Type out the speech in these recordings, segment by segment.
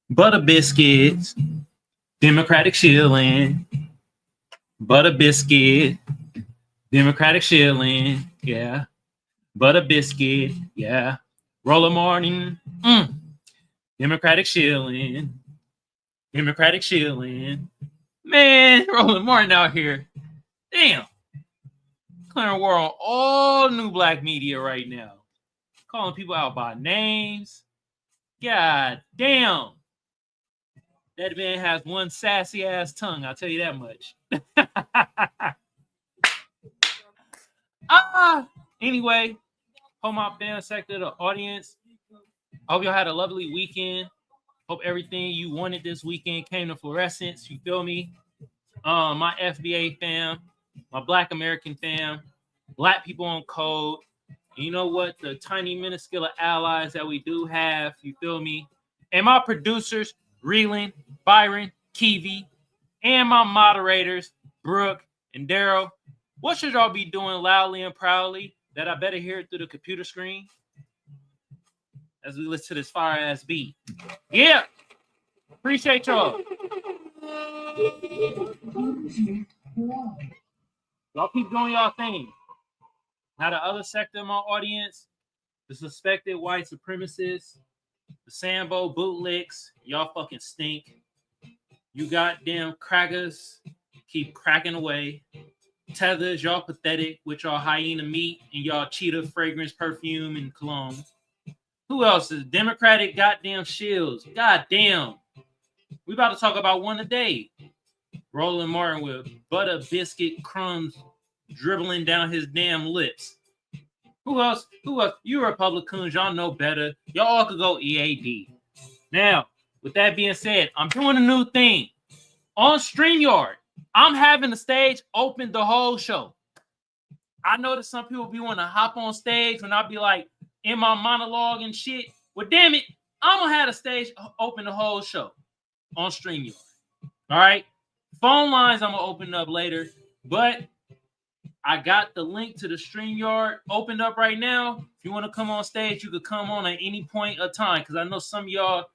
Butter biscuits, Democratic shilling. Butter biscuit, Democratic shilling. Yeah. Butter biscuit. Yeah. Roland Martin. Democratic shilling. Democratic shilling. Man, Roland Martin out here. Damn. Declaring war on all new black media right now. Calling people out by names. God damn. That man has one sassy ass tongue, I'll tell you that much. Anyway, hope my fan sector, the audience. I hope y'all had a lovely weekend. Hope everything you wanted this weekend came to fluorescence. You feel me? My FBA fam, my Black American fam, Black people on code. You know what? The tiny minuscule allies that we do have. You feel me? And my producers, Roland, Byron, Kiveon, and my moderators, Brooke and Daryl. What should y'all be doing loudly and proudly that I better hear it through the computer screen as we listen to this fire ass beat? Yeah. Appreciate y'all. Y'all keep doing y'all thing. Now the other sector of my audience, the suspected white supremacists, the Sambo bootlicks, y'all fucking stink. You goddamn crackers, keep cracking away. Tethers, y'all pathetic with y'all hyena meat and y'all cheetah fragrance, perfume, and cologne. Who else is Democratic goddamn shields? Goddamn. We about to talk about one a day. Roland Martin with butter biscuit crumbs dribbling down his damn lips. Who else? You Republicans, y'all know better. Y'all all could go EAD. Now, with that being said, I'm doing a new thing. On StreamYard, I'm having the stage open the whole show. I know that some people be wanting to hop on stage when I be like in my monologue and shit. Well, damn it, I'm going to have the stage open the whole show on StreamYard. All right? Phone lines I'm going to open up later, but I got the link to the StreamYard opened up right now. If you want to come on stage, you could come on at any point of time because I know some of y'all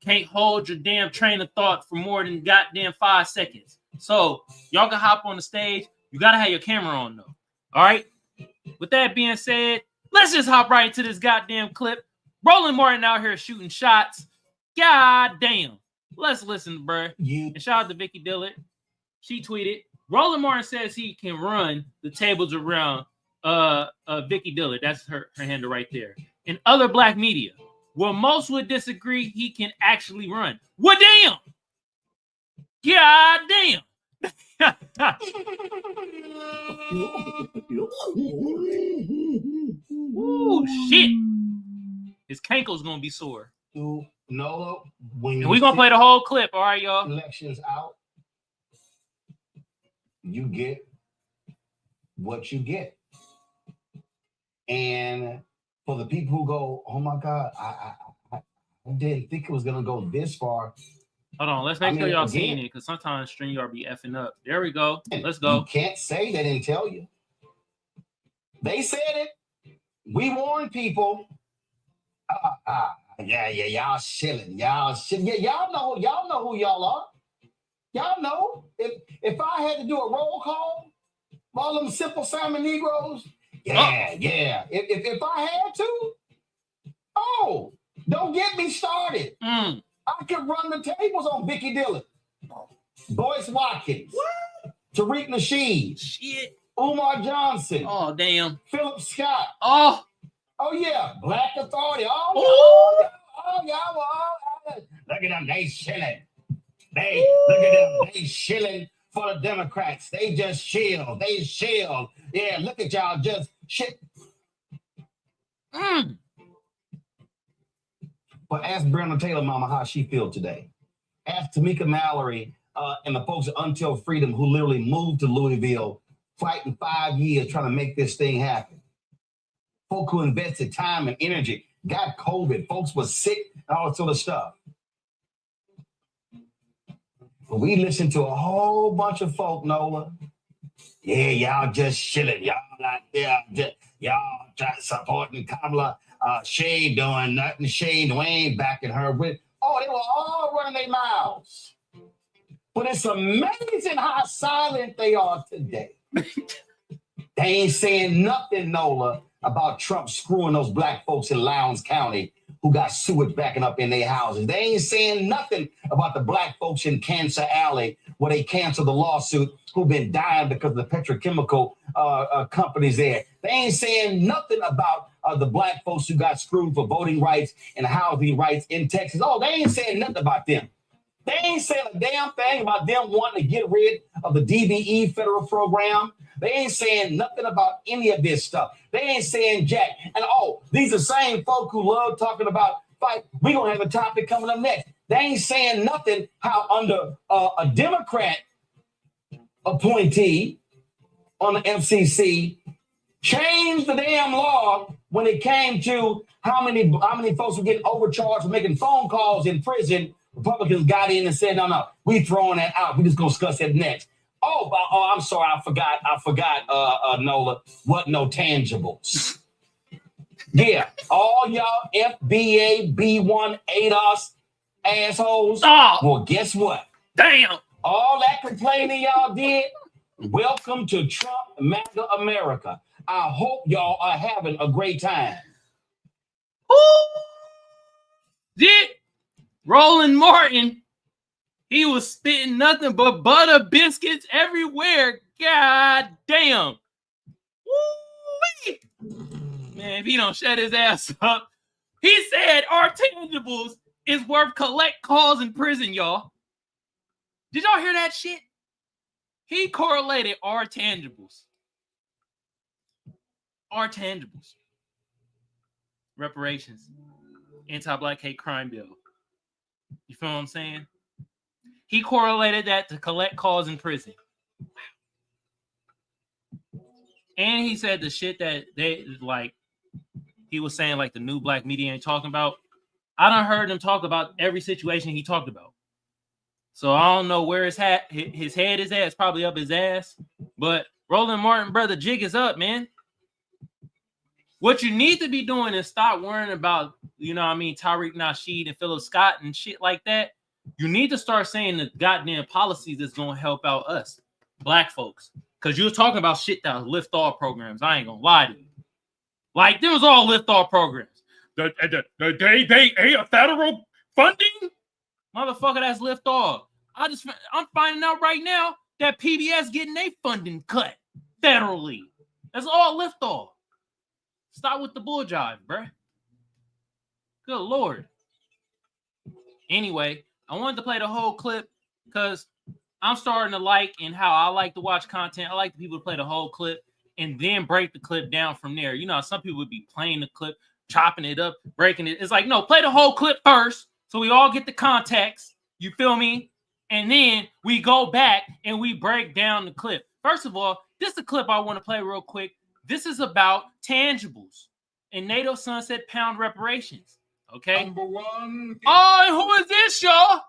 can't hold your damn train of thought for more than goddamn 5 seconds. So y'all can hop on the stage. You got to have your camera on, though. All right? With that being said, let's just hop right into this goddamn clip. Roland Martin out here shooting shots. God damn. Let's listen, bro. And shout out to Vicky Dillard. She tweeted, Roland Martin says he can run the tables around Vicky Dillard. That's her handle right there. And other black media. Well, most would disagree he can actually run. Well, damn. God damn. Ooh, shit. His cankle's going to be sore. No, and we're going to play the whole clip. All right, y'all. Elections out. You get what you get. And for the people who go, oh my God, I didn't think it was going to go this far. Hold on, let's make sure y'all seeing it because sometimes StreamYard be effing up. There we go. Let's go. You can't say they didn't tell you. They said it. We warned people. Yeah, y'all shilling. Y'all know who y'all are. Y'all know. If I had to do a roll call, all them Simple Simon Negroes, yeah. If I had to, don't get me started. I could run the tables on Vicky Dillard, Boyce Watkins, Tariq Nasheed, shit, Umar Johnson. Oh damn, Philip Scott. Oh yeah, Black Authority. Y'all. Look at them, they shilling. Look at them, they shilling for the Democrats. They just chill. They chill. Yeah, look at y'all just shit. But ask Breonna Taylor mama how she feel today. Ask Tamika Mallory and the folks at Until Freedom who literally moved to Louisville, fighting 5 years trying to make this thing happen. Folk who invested time and energy, got COVID, folks were sick, and all that sort of stuff. But we listened to a whole bunch of folk, Nola. Yeah, y'all just chilling. Y'all not there. Y'all trying supporting Kamala. She ain't doing nothing. We ain't backing her with. Oh, they were all running their mouths. But it's amazing how silent they are today. They ain't saying nothing, Nola, about Trump screwing those black folks in Lowndes County who got sewage backing up in their houses. They ain't saying nothing about the black folks in Cancer Alley where they canceled the lawsuit who've been dying because of the petrochemical companies there. They ain't saying nothing about the black folks who got screwed for voting rights and housing rights in Texas. Oh, they ain't saying nothing about them. They ain't saying a damn thing about them wanting to get rid of the DBE federal program. They ain't saying nothing about any of this stuff. They ain't saying jack. And these are the same folk who love talking about fight. We're going to have a topic coming up next. They ain't saying nothing how under a Democrat appointee on the FCC changed the damn law when it came to how many folks were getting overcharged for making phone calls in prison. Republicans got in and said, no, we throwing that out. We just going to discuss that next. I'm sorry. I forgot, Nola. What no tangibles. Yeah, all y'all FBA, B1, ADOS assholes. Oh. Well, guess what? Damn. All that complaining y'all did, welcome to Trump MAGA America. I hope y'all are having a great time. Did Roland Martin, he was spitting nothing but butter biscuits everywhere. God damn. Woo-wee. Man, if he don't shut his ass up. He said our tangibles is worth collect calls in prison, y'all. Did y'all hear that shit? He correlated our tangibles. Our tangibles. Reparations. Anti-black hate crime bill. You feel what I'm saying? He correlated that to collect calls in prison. And he said the shit that they like, he was saying like the new black media ain't talking about. I done heard him talk about every situation he talked about. So I don't know where his head is at. It's probably up his ass. But Roland Martin, brother, jig is up, man. What you need to be doing is stop worrying about, Tariq Nasheed and Philip Scott and shit like that. You need to start saying the goddamn policies that's going to help out us, black folks. Because you were talking about shit that was lift-off programs. I ain't going to lie to you. Like, there was all lift-off programs. They federal funding? Motherfucker, that's lift-off. I'm finding out right now that PBS getting their funding cut federally. That's all lift-off. Stop with the bull jive, bruh. Good Lord. Anyway, I wanted to play the whole clip because I'm starting to like, and how I like to watch content, I like the people to play the whole clip and then break the clip down from there. You know, some people would be playing the clip, chopping it up, breaking it. It's like, no, play the whole clip first so we all get the context. You feel me? And then we go back and we break down the clip. First of all, this is the clip I want to play real quick. This is about tangibles and NATO Sunset Pound reparations. Okay. Number one. Oh, and who is this, y'all?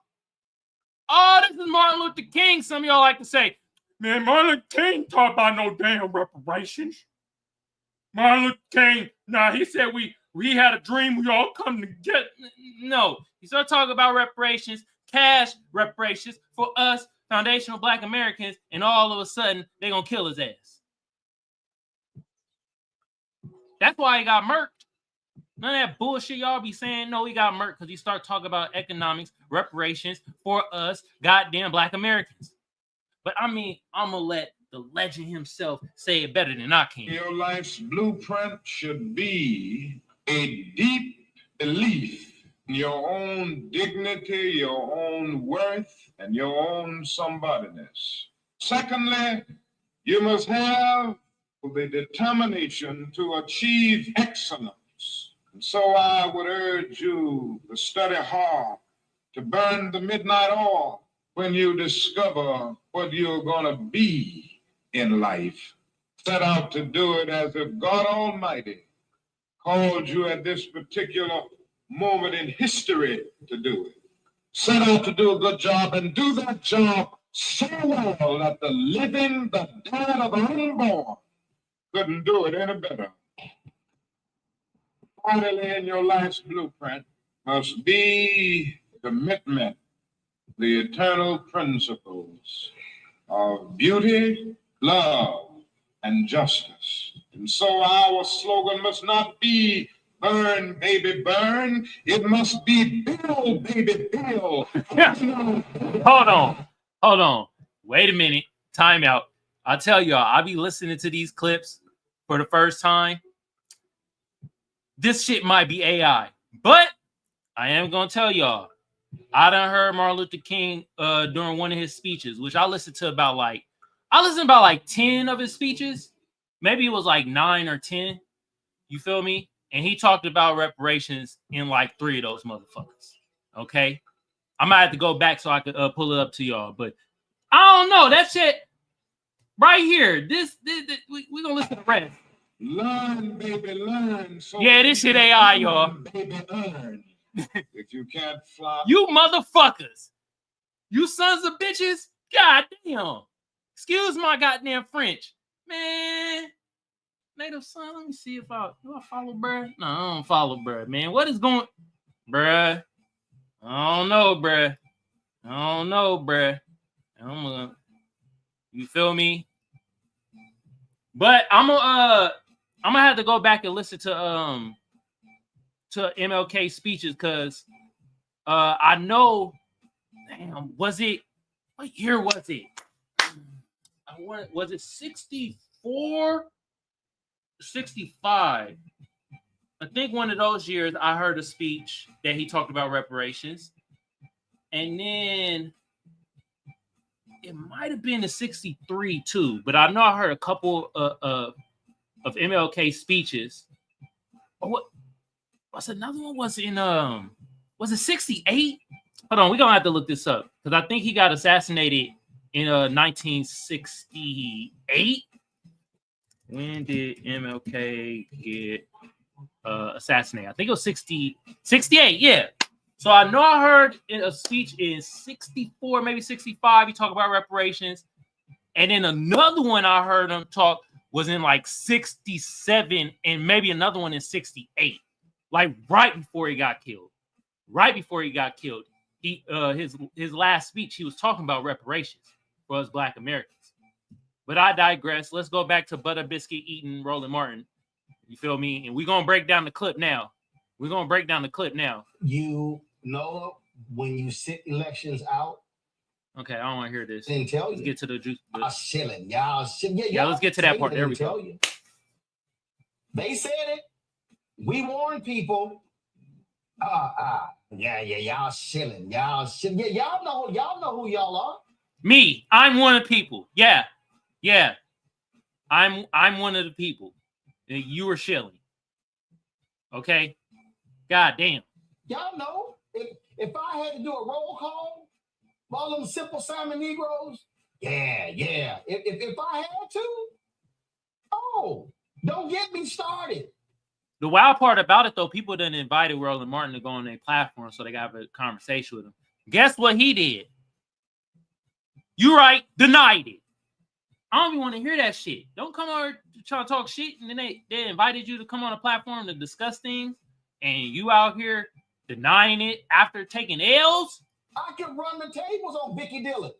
Oh, this is Martin Luther King. Some of y'all like to say, man, Martin Luther King talk about no damn reparations. Martin Luther King, he said we had a dream we all come to get. No, he started talking about reparations, cash reparations for us, foundational black Americans, and all of a sudden, they're going to kill his ass. That's why he got murked. None of that bullshit y'all be saying. No, he got murked because he started talking about economics, reparations for us, goddamn black Americans. But I mean, I'm going to let the legend himself say it better than I can. Your life's blueprint should be a deep belief in your own dignity, your own worth, and your own somebodyness. Secondly, you must have the determination to achieve excellence. And so I would urge you to study hard, to burn the midnight oil when you discover what you're going to be in life. Set out to do it as if God Almighty called you at this particular moment in history to do it. Set out to do a good job and do that job so well that the living, the dead, or the unborn couldn't do it any better. vitally in your life's blueprint must be commitment, the eternal principles of beauty, love, and justice. And so our slogan must not be burn, baby, burn. It must be build, baby, build. Hold on. Wait a minute. Time out. I tell y'all, I be listening to these clips for the first time. This shit might be AI, but I am gonna tell y'all, I done heard Martin Luther King during one of his speeches, which I listened to about like 10 of his speeches. Maybe it was like 9 or 10. You feel me? And he talked about reparations in like 3 of those motherfuckers. Okay, I might have to go back so I could pull it up to y'all, but I don't know that shit right here. This we gonna listen to the rest. Learn, baby, learn. So Yeah, this shit AI, y'all. Baby, earn. If you can't fly, You motherfuckers, you sons of bitches. God damn. Excuse my goddamn French, man. Native son. Let me see if I follow, bruh. No, I don't follow, bruh. Man, what is going, bruh? I don't know, bruh. You feel me? But I'm gonna have to go back and listen to MLK speeches because I know. Damn, was it? What year was it? Was it 64? 65. I think one of those years I heard a speech that he talked about reparations. And then it might have been in 63 too, but I know I heard a couple of MLK speeches. What's another one? Was it 68? Hold on, we're gonna have to look this up because I think he got assassinated in 1968. When did MLK get assassinated? I think it was 68, yeah. So I know I heard in a speech in 64, maybe 65, he talked about reparations. And then another one I heard him talk was in like 67 and maybe another one in 68. Like right before he got killed. He his last speech, he was talking about reparations for us Black Americans. But I digress. Let's go back to butter biscuit eating Roland Martin. You feel me? And we're gonna break down the clip now. You know when you sit elections out. Okay, I don't want to hear this. Didn't tell let's you. Get to the juice. Y'all. Yeah, let's get to that part. There we go. You. They said it. We warned people. Y'all chilling. Y'all know who y'all are. Me, I'm one of the people. Yeah. I'm one of the people. You were shilling. Okay. God damn. Y'all know if I had to do a roll call, all them simple Simon Negroes. Yeah. If I had to, don't get me started. The wild part about it, though, people done invited Roland Martin to go on their platform so they got a conversation with him. Guess what he did? You right, denied it. I don't even want to hear that shit. Don't come over trying to talk shit, and then they invited you to come on a platform to discuss things, and you out here denying it after taking L's? I could run the tables on Vicky Dillon,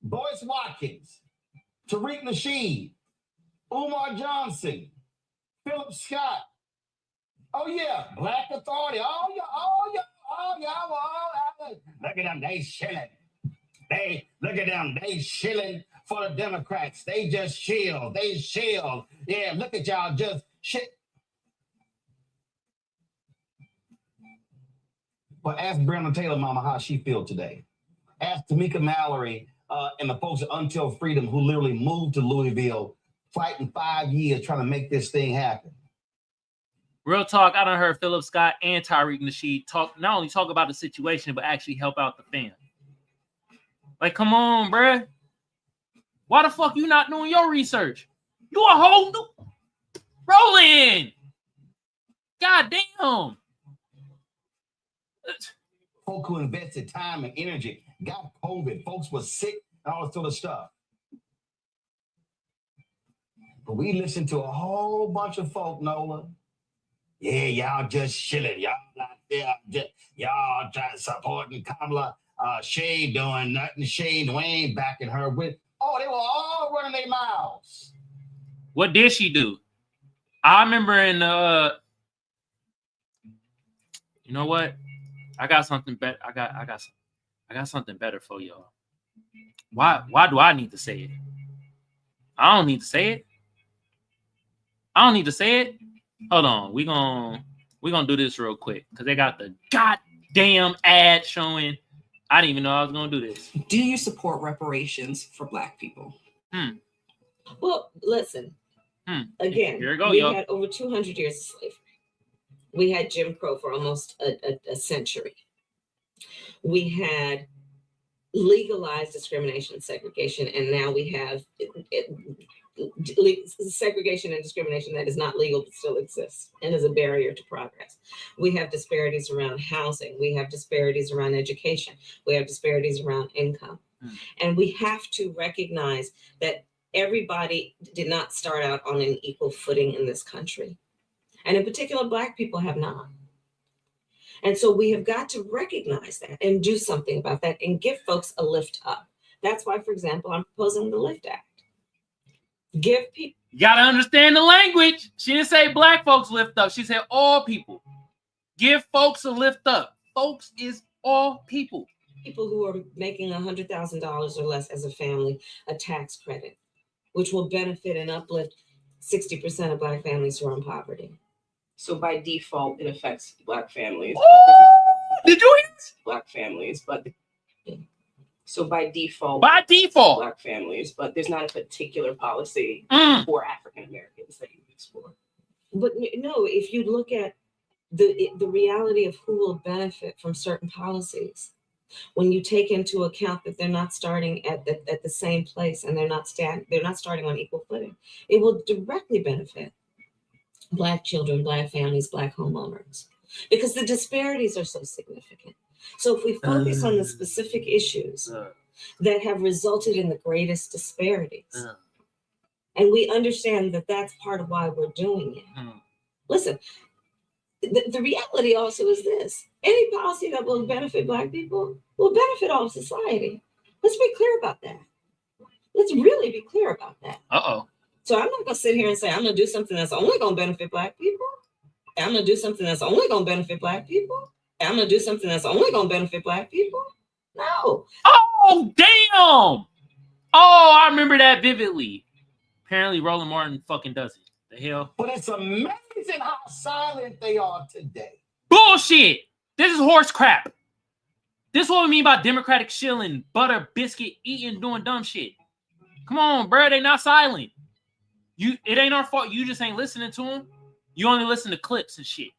Boyce Watkins, Tariq Nasheed, Umar Johnson, Philip Scott. Oh yeah, Black Authority. All y'all. Look at them, they shilling. They shilling for the Democrats. They just chill. Yeah, look at y'all just shit. But ask Breonna Taylor mama how she feel today. Ask Tamika Mallory and the folks at Until Freedom who literally moved to Louisville, fighting 5 years trying to make this thing happen. Real talk, I done heard Philip Scott and Tariq Nasheed not only talk about the situation, but actually help out the fans. Like, come on, bruh. Why the fuck you not doing your research? You a whole new Roland. God damn. Folk who invested time and energy got COVID. Folks were sick and all this sort of stuff. But we listened to a whole bunch of folk, Nola, Yeah, y'all just shilling. Y'all out there, y'all trying supporting Kamala. She ain't doing nothing. She ain't backing her with. Oh, they were all running their mouths. What did she do? I remember in you know what? I got something better. I got something better for y'all. Why do I need to say it? I don't need to say it. I don't need to say it. Hold on. We're gonna do this real quick because they got the goddamn ad showing. I didn't even know I was gonna do this. Do you support reparations for Black people? Well, listen. Again, here we go, we had over 200 years of slavery. We had Jim Crow for almost a century. We had legalized discrimination and segregation, and now we have segregation and discrimination that is not legal but still exists and is a barrier to progress. We have disparities around housing. We have disparities around education. We have disparities around income. And we have to recognize that everybody did not start out on an equal footing in this country. And in particular, Black people have not. And so we have got to recognize that and do something about that and give folks a lift up. That's why, for example, I'm proposing the Lift Act. Give people. You gotta understand the language. She didn't say Black folks lift up. She said all people. Give folks a lift up. Folks is all people. People who are making $100,000 or less as a family a tax credit, which will benefit and uplift 60% of Black families who are in poverty. So by default, it affects Black families. Did you hear this? Black families, but so by default, Black families, but there's not a particular policy for African Americans that you explore. But no, if you look at the reality of who will benefit from certain policies, when you take into account that they're not starting at the same place and they're not starting on equal footing, it will directly benefit Black children, Black families, Black homeowners, because the disparities are so significant. So if we focus on the specific issues that have resulted in the greatest disparities, and we understand that that's part of why we're doing it. Listen, the reality also is this: any policy that will benefit Black people will benefit all of society. Let's be clear about that. Let's really be clear about that. So I'm not going to sit here and say, I'm going to do something that's only going to benefit Black people. I'm going to do something that's only going to benefit Black people. I'm going to do something that's only going to benefit Black people. No. Oh, damn. Oh, I remember that vividly. Apparently, Roland Martin fucking does it. The hell? But it's amazing how silent they are today. Bullshit. This is horse crap. This is what we mean by democratic shilling, butter, biscuit, eating, doing dumb shit. Come on, bro. They not silent. It ain't our fault. You just ain't listening to them. You only listen to clips and shit.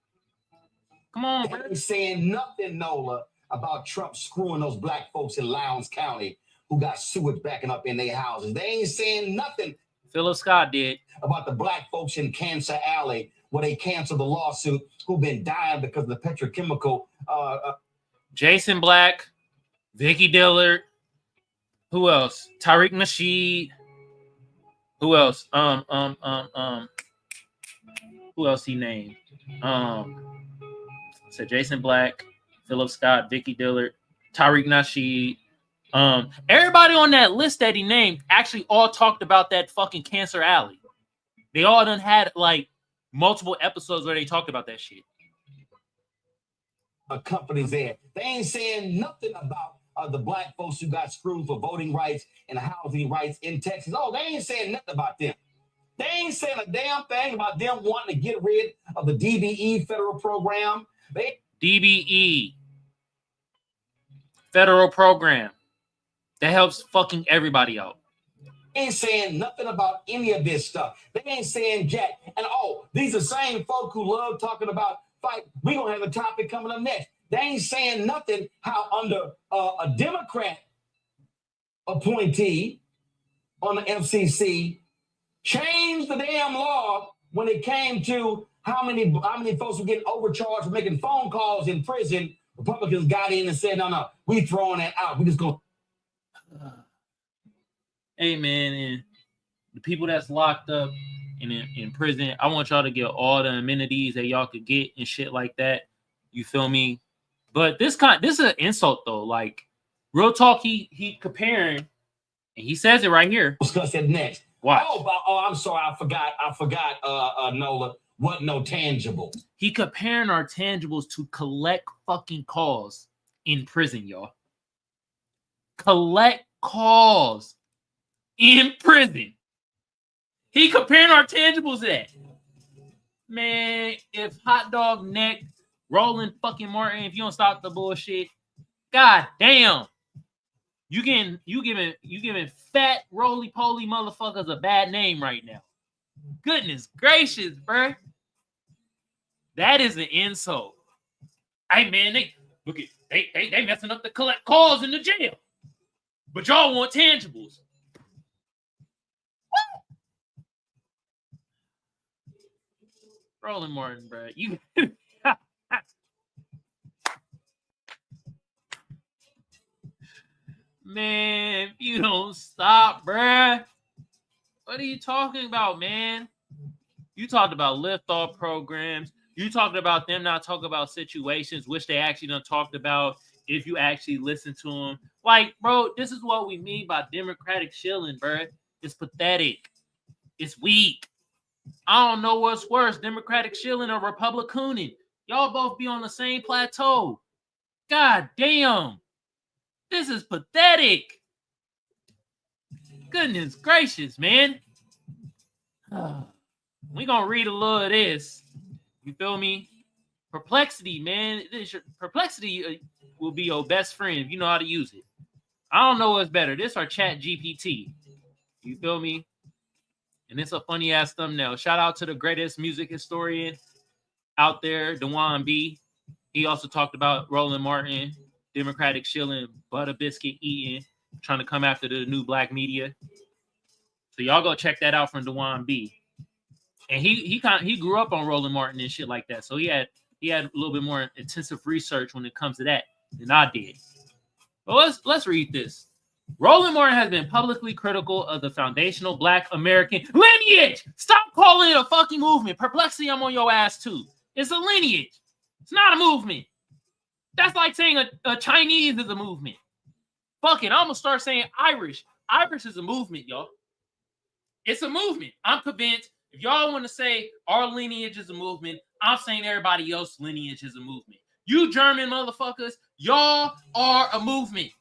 Come on, bro. They ain't saying nothing, Nola, about Trump screwing those Black folks in Lowndes County who got sewage backing up in their houses. They ain't saying nothing. Philip Scott did. About the Black folks in Cancer Alley where they canceled the lawsuit who've been dying because of the petrochemical. Jason Black, Vicky Dillard. Who else? Tariq Nasheed. Who else? Who else he named? So Jason Black, Philip Scott, Vicky Dillard, Tariq Nasheed. Everybody on that list that he named actually all talked about that fucking Cancer Alley. They all done had like multiple episodes where they talked about that shit. Companies there. They ain't saying nothing about the Black folks who got screwed for voting rights and housing rights in Texas. Oh, they ain't saying nothing about them. They ain't saying a damn thing about them wanting to get rid of the DBE federal program. DBE federal program that helps fucking everybody out. They ain't saying nothing about any of this stuff. They ain't saying jack. And these are the same folk who love talking about fight. We're going to have a topic coming up next. They ain't saying nothing how under a Democrat appointee on the FCC changed the damn law when it came to how many folks were getting overcharged for making phone calls in prison. Republicans got in and said, no, we throwing that out. We just go. Hey, man. the people that's locked up in prison, I want y'all to get all the amenities that y'all could get and shit like that. You feel me? But this is an insult though. Like, real talk, he comparing, and he says it right here. Discuss it next. Watch. I'm sorry, I forgot. Nola, what no tangible. He comparing our tangibles to collect fucking calls in prison, y'all. Collect calls in prison. He comparing our tangibles to that. Man, if Hot Dog Neck, Roland fucking Martin, if you don't stop the bullshit, god damn. You giving fat roly-poly motherfuckers a bad name right now. Goodness gracious, bruh. That is an insult. Hey man, they messing up the collect calls in the jail. But y'all want tangibles. Roland Martin, bro. You man, if you don't stop, bruh. What are you talking about, man? You talked about lift-off programs. You talked about them not talking about situations, which they actually done talked about if you actually listen to them. Like, bro, this is what we mean by democratic shilling, bro. It's pathetic. It's weak. I don't know what's worse, democratic shilling or republicooning. Y'all both be on the same plateau. God damn. This is pathetic. Goodness gracious, man. We're going to read a little of this. You feel me? Perplexity, man. Perplexity will be your best friend if you know how to use it. I don't know what's better, this or Chat GPT. You feel me? And it's a funny ass thumbnail. Shout out to the greatest music historian out there, Dewan B. He also talked about Roland Martin, democratic shilling, butter biscuit eating, trying to come after the new black media. So y'all go check that out from Dewan B. And he grew up on Roland Martin and shit like that. So he had a little bit more intensive research when it comes to that than I did. But let's read this. Roland Martin has been publicly critical of the foundational Black American lineage. Stop calling it a fucking movement. Perplexity, I'm on your ass too. It's a lineage. It's not a movement. That's like saying a Chinese is a movement. Fuck it, I'm gonna start saying Irish. Irish is a movement, y'all. It's a movement. I'm convinced if y'all want to say our lineage is a movement, I'm saying everybody else's lineage is a movement. You German motherfuckers, y'all are a movement.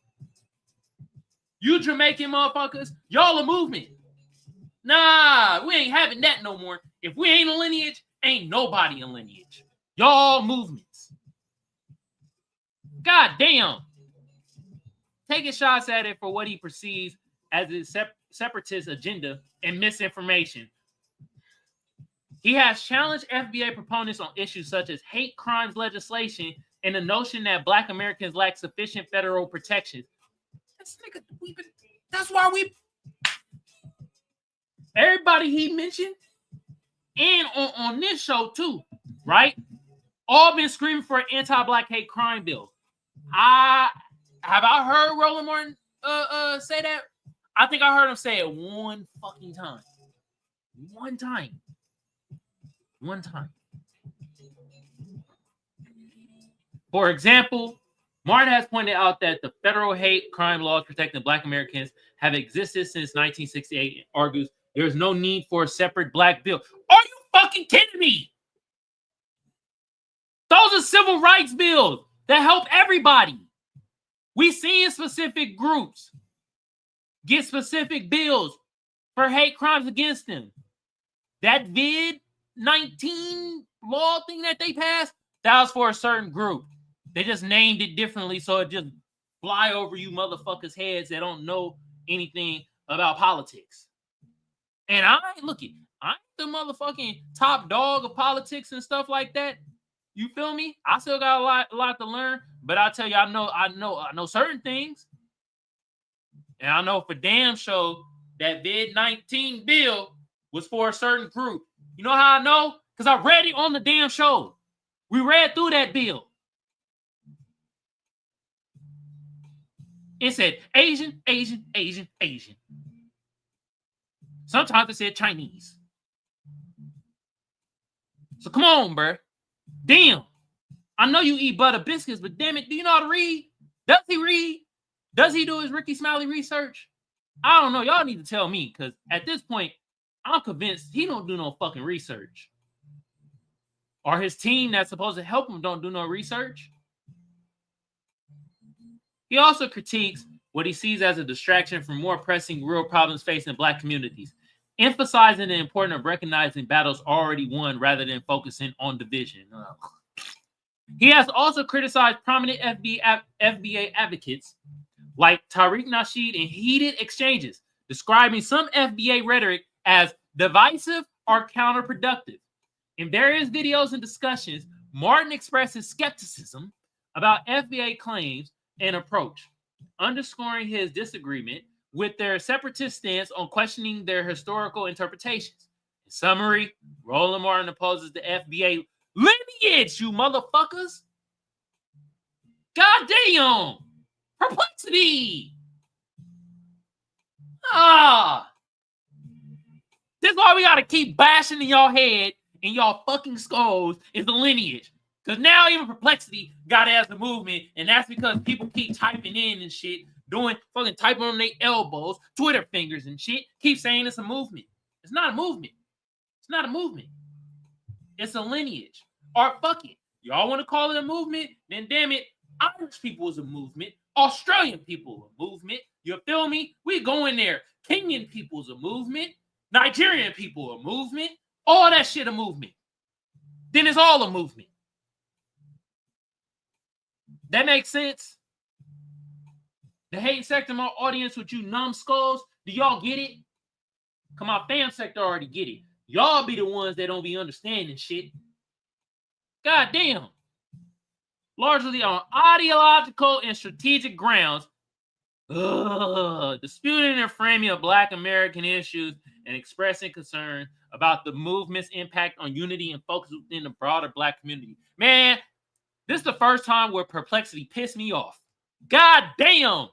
You Jamaican motherfuckers, y'all a movement. Nah, we ain't having that no more. If we ain't a lineage, ain't nobody a lineage. Y'all movements. God damn. Taking shots at it for what he perceives as a separatist agenda and misinformation. He has challenged FBA proponents on issues such as hate crimes legislation and the notion that Black Americans lack sufficient federal protections. That's why everybody he mentioned, and on this show too, right? All been screaming for an anti-Black hate crime bill. I heard Roland Martin say that. I think I heard him say it one fucking time. One time. For example, Martin has pointed out that the federal hate crime laws protecting Black Americans have existed since 1968 and argues there is no need for a separate Black bill. Are you fucking kidding me? Those are civil rights bills that help everybody. We seeing specific groups get specific bills for hate crimes against them. That COVID-19 law thing that they passed, that was for a certain group. They just named it differently so it just fly over you motherfuckers' heads that don't know anything about politics. And I ain't the motherfucking top dog of politics and stuff like that. You feel me? I still got a lot to learn, but I tell you, I know certain things. And I know for damn sure that COVID-19 bill was for a certain group. You know how I know? Because I read it on the damn show. We read through that bill. It said Asian, Asian, Asian, Asian. Sometimes they said Chinese. So come on, bro. Damn. I know you eat butter biscuits, but damn it, do you know how to read? Does he read? Does he do his Ricky Smiley research? I don't know. Y'all need to tell me, because at this point, I'm convinced he don't do no fucking research. Or his team that's supposed to help him don't do no research. He also critiques what he sees as a distraction from more pressing real problems facing Black communities, emphasizing the importance of recognizing battles already won rather than focusing on division. He has also criticized prominent FBA advocates like Tariq Nasheed in heated exchanges, describing some FBA rhetoric as divisive or counterproductive. In various videos and discussions, Martin expresses skepticism about FBA claims and approach, underscoring his disagreement with their separatist stance on questioning their historical interpretations. In summary, Roland Martin opposes the FBA lineage, you motherfuckers. Goddamn. Perplexity. This is why we gotta keep bashing in y'all head and y'all fucking skulls is the lineage. Because now even Perplexity got it as a movement, and that's because people keep typing in and shit, doing fucking typing on their elbows, Twitter fingers and shit, keep saying it's a movement. It's not a movement. It's not a movement. It's a lineage. Or fuck it. Y'all want to call it a movement? Then damn it, Irish people is a movement. Australian people a movement. You feel me? We go in there. Kenyan people's a movement. Nigerian people a movement. All that shit a movement. Then it's all a movement. That makes sense? The hate sector of my audience with you numbskulls, do y'all get it? Come on, fam sector already get it. Y'all be the ones that don't be understanding shit. God damn. Largely on ideological and strategic grounds, disputing and framing of Black American issues and expressing concern about the movement's impact on unity and focus within the broader Black community. Man, this is the first time where Perplexity pissed me off. God damn.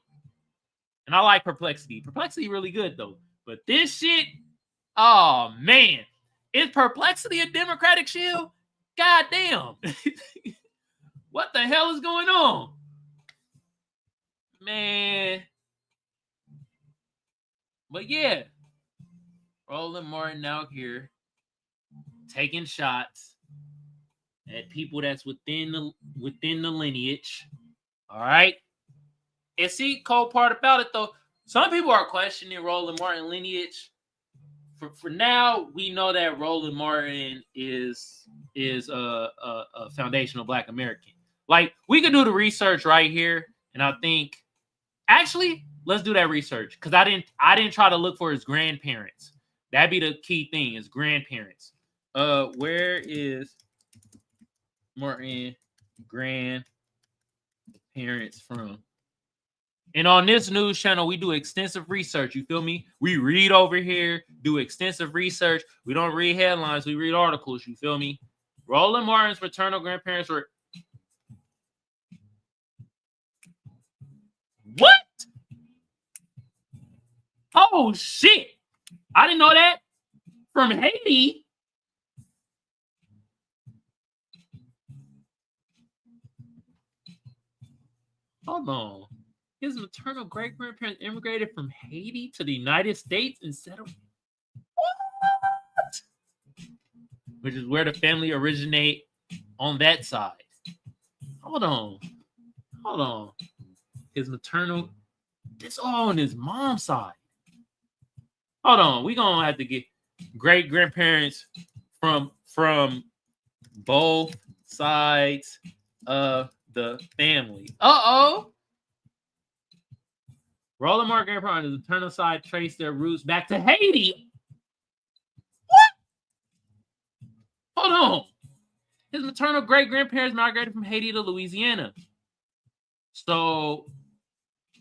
And I like Perplexity. Perplexity really good, though. But this shit, oh, man. Is Perplexity a Democratic shield? God damn. What the hell is going on? Man. But yeah. Roland Martin out here taking shots at people that's within the lineage. All right. And see, cold part about it though, some people are questioning Roland Martin lineage. For now, we know that Roland Martin is a foundational Black American. Like, we could do the research right here, and I think actually let's do that research because I didn't try to look for his grandparents. That'd be the key thing, his grandparents. Where is Martin grandparents from? And on this news channel, we do extensive research. You feel me? We read over here, do extensive research. We don't read headlines. We read articles. You feel me? Roland Martin's paternal grandparents were... What? Oh, shit. I didn't know that. From Haiti. Hold on. His maternal great-grandparents immigrated from Haiti to the United States and settled. What? Which is where the family originate on that side. Hold on. His maternal, this all on his mom's side. Hold on, we gonna have to get great-grandparents from both sides of the family. Uh-oh. Roland Martin grandparents on his maternal side trace their roots back to Haiti. What? Hold on. His maternal great-grandparents migrated from Haiti to Louisiana. So,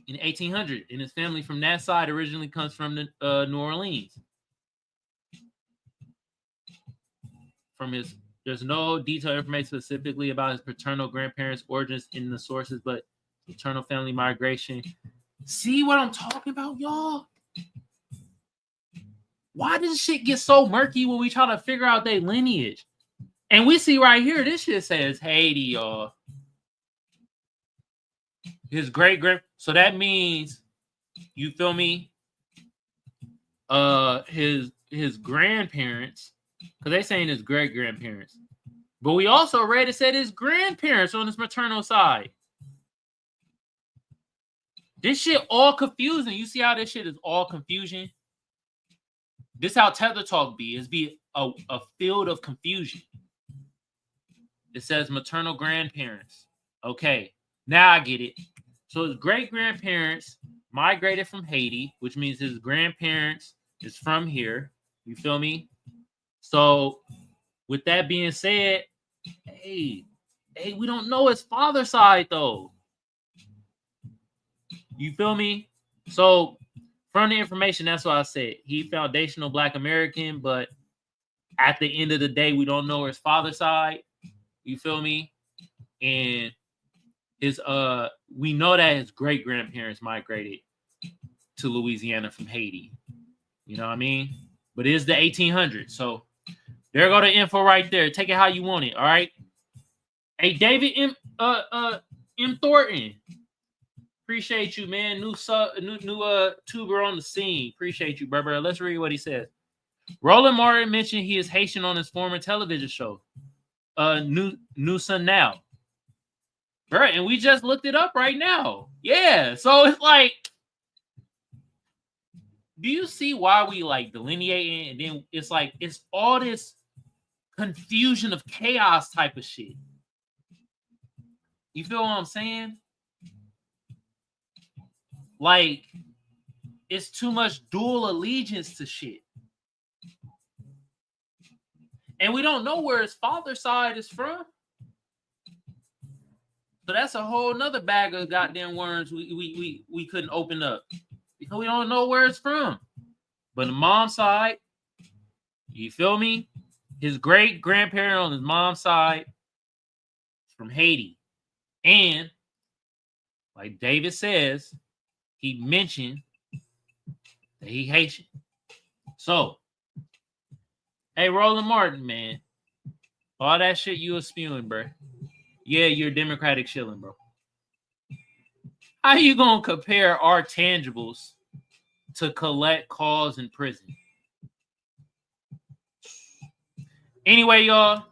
in 1800, and his family from that side originally comes from New Orleans. There's no detailed information specifically about his paternal grandparents' origins in the sources, but maternal family migration. See what I'm talking about, y'all? Why does shit get so murky when we try to figure out their lineage? And we see right here, this shit says Haiti, y'all. His great-grand. So that means, you feel me? His grandparents, because they saying his great-grandparents. But we also read it said his grandparents on his maternal side. This shit all confusing. You see how this shit is all confusion? This how Tether Talk be. It's be a field of confusion. It says maternal grandparents. Okay, now I get it. So his great-grandparents migrated from Haiti, which means his grandparents is from here. You feel me? So with that being said, hey, we don't know his father's side though. You feel me? So from the information, that's why I said he foundational Black American, but at the end of the day, we don't know his father's side. You feel me? And his we know that his great grandparents migrated to Louisiana from Haiti. You know what I mean? But it is the 1800s. So there go the info right there. Take it how you want it. All right. Hey, David M. Thornton. Appreciate you, man. New tuber on the scene. Appreciate you, brother. Let's read what he says. Roland Martin mentioned he is Haitian on his former television show, New Sun Now. Bro, and we just looked it up right now. Yeah. So it's like, do you see why we like delineating? And then it's like, it's all this confusion of chaos type of shit. You feel what I'm saying? Like, it's too much dual allegiance to shit. And we don't know where his father's side is from. So that's a whole nother bag of goddamn worms we couldn't open up. Because we don't know where it's from. But the mom's side, you feel me? His great-grandparent on his mom's side is from Haiti. And, like David says, he mentioned that he Haitian. So, hey, Roland Martin, man. All that shit you was spewing, bro. Yeah, you're Democratic shilling, bro. How you gonna compare our tangibles to collect calls in prison? Anyway, y'all,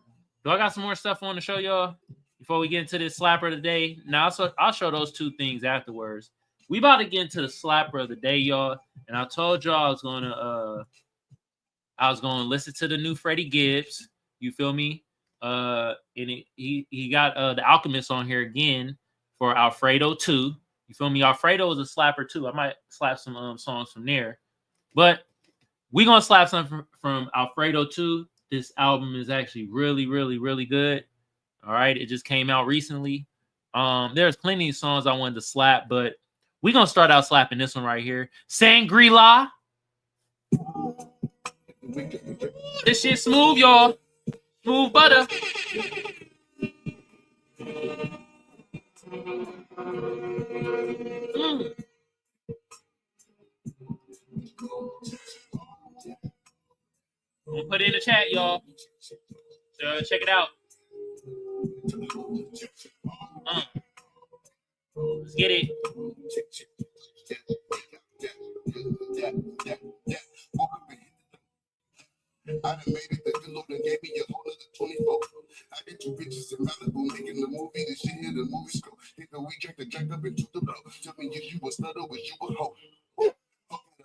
do I got some more stuff I want to show y'all before we get into this slapper of the day? Now, I'll show those two things afterwards. We about to get into the slapper of the day, y'all. And I told y'all I was gonna listen to the new Freddie Gibbs. You feel me? And he got the Alchemist on here again for Alfredo 2. You feel me? Alfredo is a slapper too. I might slap some songs from there. But we're gonna slap something from Alfredo 2. This album is actually really, really, really good. All right, it just came out recently. There's plenty of songs I wanted to slap, but we're gonna start out slapping this one right here. Sangrila. This shit smooth, y'all. Smooth butter. We'll put it in the chat, y'all. So check it out. Let's get it. I done made it, the load and gave me a whole other 24. I did 2 bitches in Malibu, making the movie, this shit here, the movie school. Hit the weed, drank up into the blow. Tell me if you a stutter, was you a hoe?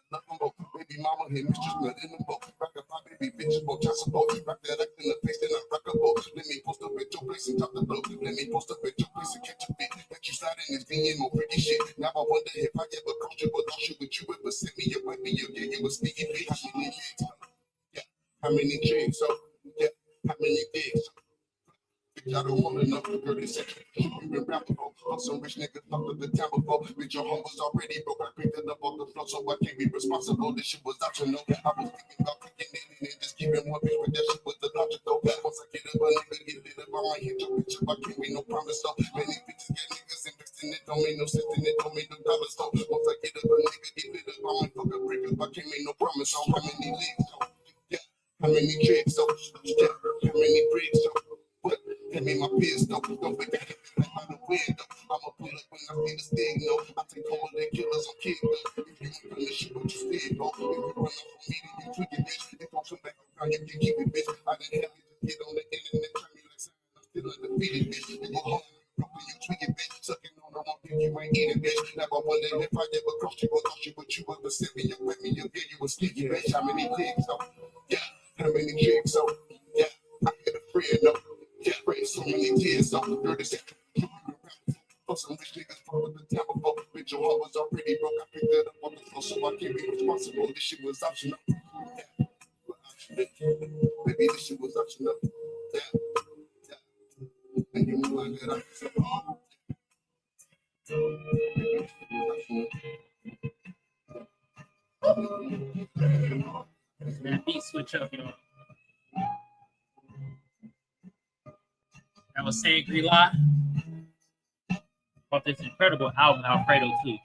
Baby mama hit Mistress Nut in the boat. Rock up my baby bitches, both child support. Rock that up in the face, then I rock a boat. Let me post up at your place and top the blow. Let me post up at your place and catch a bit. Let you slide in this being more pretty shit. Now I wonder if I ever crossed you, but don't shoot with you ever sent me a weapon. You get it was speaking big. How many legs? Yeah, how many jigs? So, yeah, how many digs? Bitch, I don't want enough to girl this section. You been rapping for some rich niggas up to the town before. Bitch, your home was already broke. I picked it up off the floor, so I can't be responsible. This shit was optional. I was thinking about picking it and just giving one bitch, but that shit was the logical. Once I get up, a nigga get lit up. I might hit your bitch up. I can't be no promise, though. Many bitches get niggas investing. It don't make no sense, and it don't make no dollars, though. Once I get up, a nigga get lit up. I might fuck a break up. I can't make no promise on how many leagues, so yeah, how many tricks, so yeah, how many bricks, so what? Hand me my pistol, don't forget it like by the window. I'ma pull up when I see the signal. I take all the killers on kick up. If you run the shit, what you still go? If you run off on me, then you tweak it, bitch. If I come back around, you can keep it, bitch. I didn't have to get on the internet, tell me like something. I'm still undefeated, bitch. You go home, you tweak it, bitch. Sucking on the one thing you ain't eating, bitch. Never wonder if I ever crossed you or thought you, but you ever sent me your with me, you get you a sneaky, bitch. How many things, so yeah, how many tricks, so yeah, I get a friend, no. Yeah, raised so many tears, so dirty shit. For some rich niggas from the time before, bitch, your heart was already broke. I picked it up on the floor, so I can't be responsible. This shit was optional. Yeah, maybe this shit was optional. Yeah, yeah. And you knew I got That beat switch up, y'all. That was Shangri-La. Off this incredible album, Alfredo 2.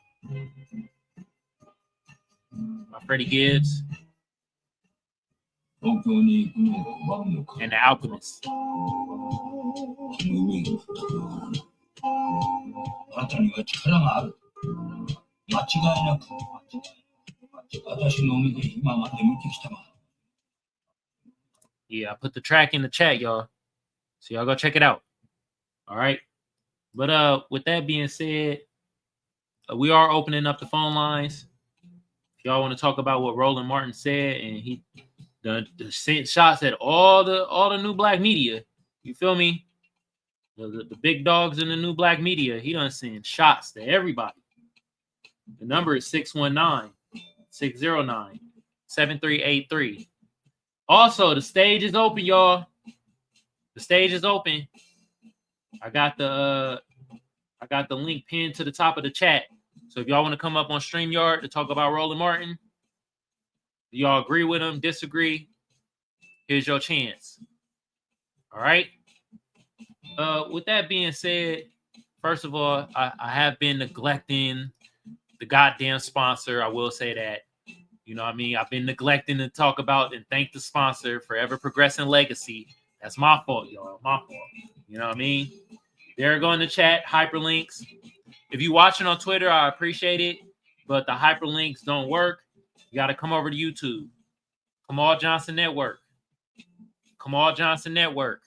By Freddie Gibbs. And The Alchemist. Yeah, I put the track in the chat, y'all. So y'all go check it out. All right. But with that being said, we are opening up the phone lines. If y'all want to talk about what Roland Martin said, and he sent shots at all the new black media. You feel me? The big dogs in the new black media. He done send shots to everybody. The number is 619-609-7383. Also, the stage is open, y'all. The stage is open. I got the link pinned to the top of the chat. So if y'all want to come up on StreamYard to talk about Roland Martin, do y'all agree with him, disagree? Here's your chance. All right. With that being said, first of all, I have been neglecting the goddamn sponsor. I will say that. You know what I mean? I've been neglecting to talk about and thank the sponsor, Forever Progressing Legacy. That's my fault, y'all. My fault. You know what I mean? They're going to chat, hyperlinks. If you're watching on Twitter, I appreciate it, but the hyperlinks don't work. You got to come over to YouTube. Kamal Johnson Network. Kamal Johnson Network.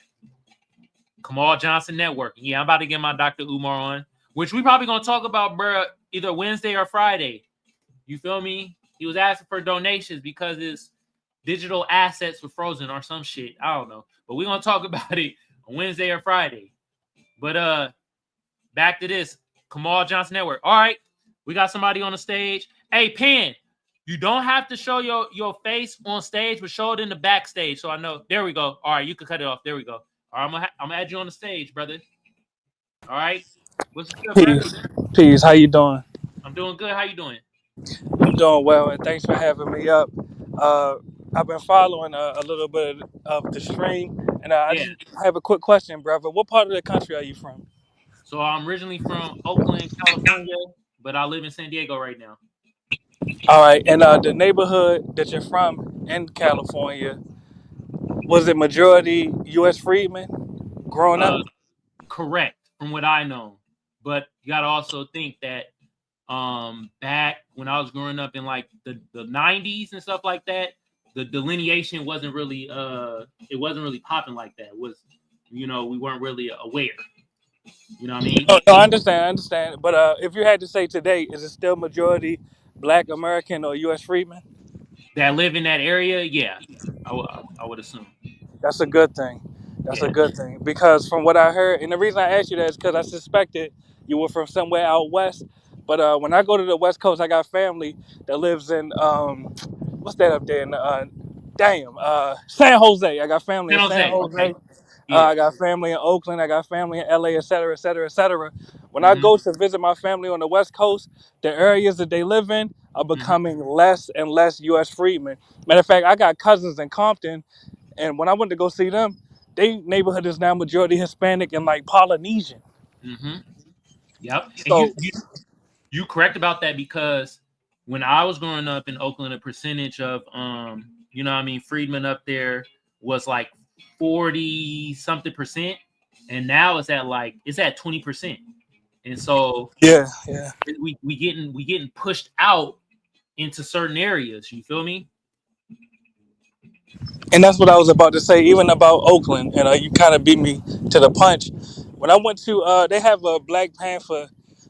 Kamal Johnson Network. Yeah, I'm about to get my Dr. Umar on, which we probably going to talk about, bro, either Wednesday or Friday. You feel me? He was asking for donations because his digital assets were frozen or some shit. I don't know. But we're going to talk about it on Wednesday or Friday. But back to this. Kamal Johnson Network. All right. We got somebody on the stage. Hey, Pen, you don't have to show your face on stage, but show it in the backstage. So I know. There we go. All right. You can cut it off. There we go. All right. I'm going to add you on the stage, brother. All right. What's good, brother? Peace. How you doing? I'm doing good. How you doing? I'm doing well, and thanks for having me up. I've been following a little bit of the stream, and I just have a quick question, brother. What part of the country are you from? So I'm originally from Oakland, California, but I live in San Diego right now. All right, and the neighborhood that you're from in California, was it majority U.S. freedmen growing up? Correct, from what I know. But you got to also think that back when I was growing up in like the 90s and stuff like that, the delineation wasn't really popping like that. It was, we weren't really aware. You know what I mean? No, I understand. But if you had to say today, is it still majority Black American or U.S. freedmen that live in that area? Yeah, I would assume. That's a good thing. That's a good thing, because from what I heard, and the reason I asked you that is because I suspected you were from somewhere out west. But when I go to the West Coast, I got family that lives in what's that up there in San Jose. I got family in San Jose. Okay. I got family in Oakland. I got family in LA, et cetera, et cetera, et cetera. When I go to visit my family on the West Coast, the areas that they live in are becoming less and less U.S. freedmen. Matter of fact, I got cousins in Compton, and when I went to go see them, their neighborhood is now majority Hispanic and like Polynesian. Yep. So and you correct about that, because when I was growing up in Oakland, a percentage of you know what I mean, freedmen up there was like 40 something percent, and now it's at 20%. And so yeah. we getting pushed out into certain areas. You feel me? And that's what I was about to say, even about Oakland. And you kind of beat me to the punch. When I went to, they have a Black Panther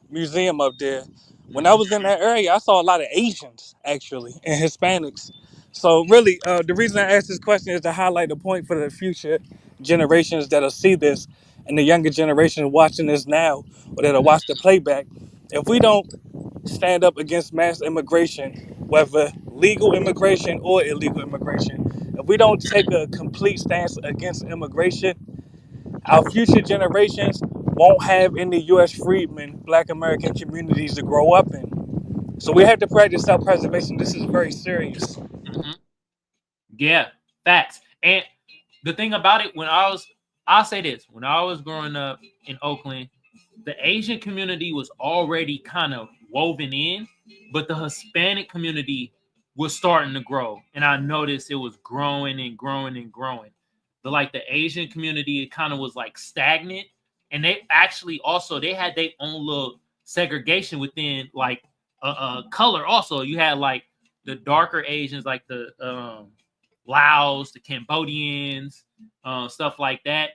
museum up there. When I was in that area, I saw a lot of Asians actually and Hispanics. So really, the reason I asked this question is to highlight the point for the future generations that'll see this, and the younger generation watching this now or that'll watch the playback. If we don't stand up against mass immigration, whether legal immigration or illegal immigration, if we don't take a complete stance against immigration, our future generations won't have any U.S. freedmen, Black American communities to grow up in. So we have to practice self-preservation. This is very serious. Mm-hmm. Yeah, facts. And the thing about it, I'll say this, when I was growing up in Oakland, the Asian community was already kind of woven in, but the Hispanic community was starting to grow. And I noticed it was growing and growing and growing. The Asian community, it kind of was like stagnant. And they actually also, they had their own little segregation within like color. Also, you had like the darker Asians, like the Laos, the Cambodians, stuff like that.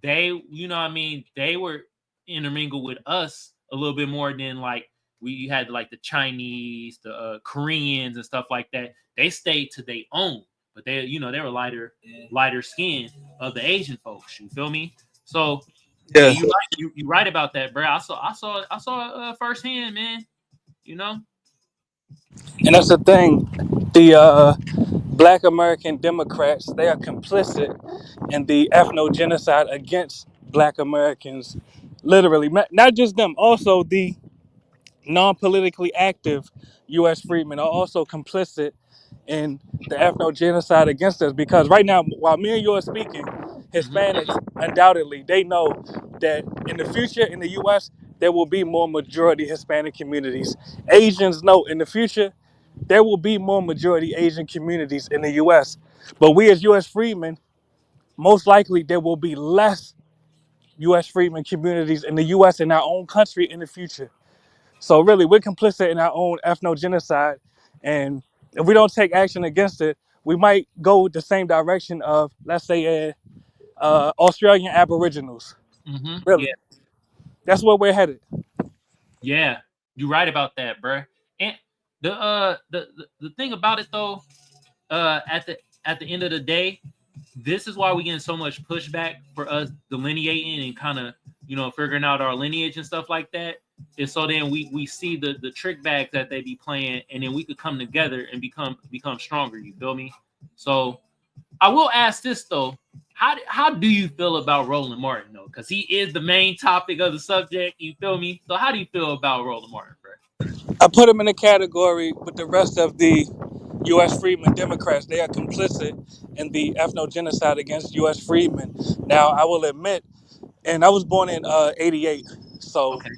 They, you know what I mean, they were intermingled with us a little bit more than like we had like the Chinese, the Koreans and stuff like that. They stayed to their own, but they, you know, they were lighter skin of the Asian folks. You feel me? So yeah, you right about that, bro. I saw firsthand, man. You know, and that's the thing. The Black American Democrats, they are complicit in the ethno-genocide against Black Americans. Literally, not just them. Also, the non-politically active U.S. freedmen are also complicit in the ethno-genocide against us, because right now, while me and you are speaking, Hispanics undoubtedly, they know that in the future in the U.S. there will be more majority Hispanic communities. Asians know in the future there will be more majority Asian communities in the U.S. But we as U.S. freedmen, most likely there will be less U.S. freedmen communities in the U.S. in our own country in the future. So really, we're complicit in our own ethno-genocide, and if we don't take action against it, we might go the same direction of, let's say, Australian Aboriginals. Really, that's where we're headed. Yeah, you're right about that, bro. And the thing about it though, at the end of the day, this is why we're getting so much pushback for us delineating and kind of, you know, figuring out our lineage and stuff like that. And so then we see the trick bags that they be playing, and then we could come together and become stronger. You feel me? So I will ask this though. How do you feel about Roland Martin though? Because he is the main topic of the subject. You feel me? So how do you feel about Roland Martin, bro? I put him in a category with the rest of the U.S. freedmen Democrats. They are complicit in the ethno-genocide against U.S. freedmen. Now, I will admit, and I was born in '88, so okay.